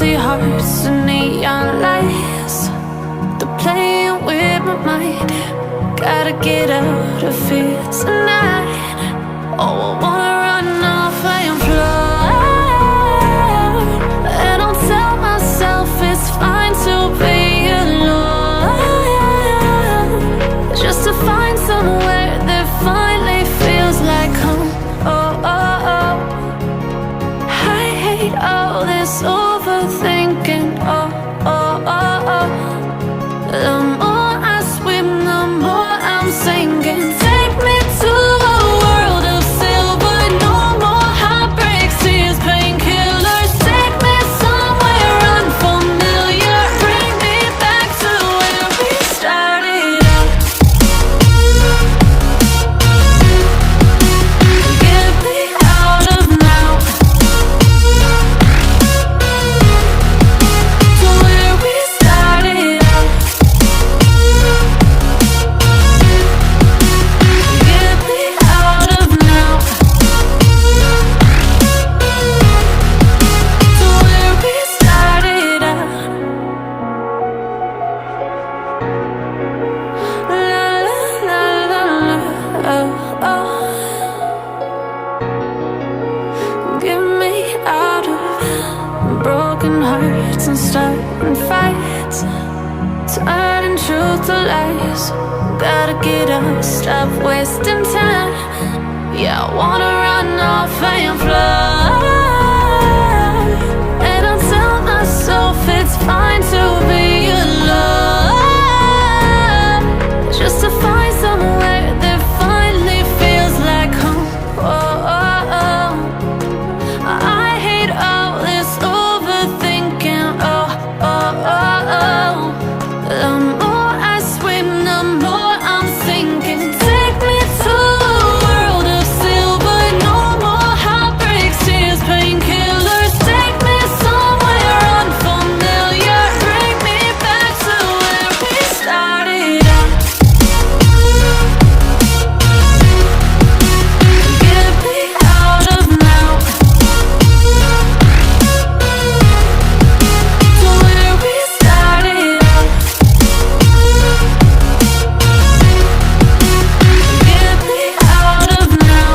Empty hearts and neon lights, they're playing with my mind. Gotta get out of here tonight. Oh, I wanna run off and fly, and I'll tell myself it's fine to be alone, just to find somewhere that finally feels like home. Oh, oh, oh. I hate all this overthinking. Oh, oh, oh, oh. The more I swim, the more I'm sinking. Take me to a world of silver. No more heartbreaks, tears, painkillers. Take me somewhere unfamiliar. Bring me back to where we started out. Get me out of now, to where we started out. Get me out of now, to where we started out. La la la la la, oh, oh. Get me out of broken hearts and starting fights, turning truth to lies. Gotta get up, stop wasting time. Yeah, I wanna run off and fly, and I'll tell myself it's fine to be alone, just to find somewhere that finally feels like home. Oh, oh, oh. I hate all this overthinking. Oh, oh, oh, oh. The more I swim, the more I'm sinking. Take me to a world of silver. No more heartbreaks, tears, painkillers. Take me somewhere unfamiliar. Bring me back to where we started out. Get me out of now, to where we started out. Get me out of now,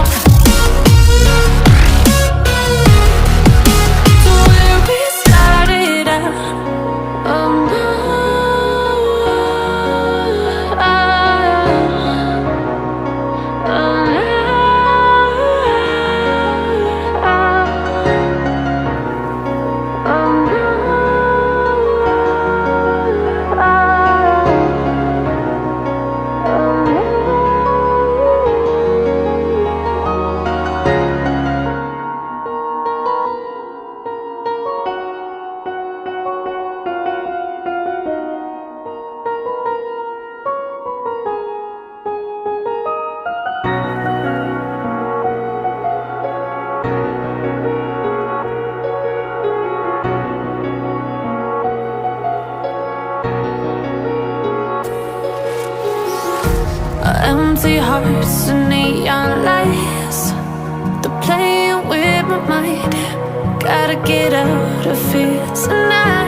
to where we started out. Oh no, empty hearts and neon lights, they're playing with my mind. Gotta get out of here tonight.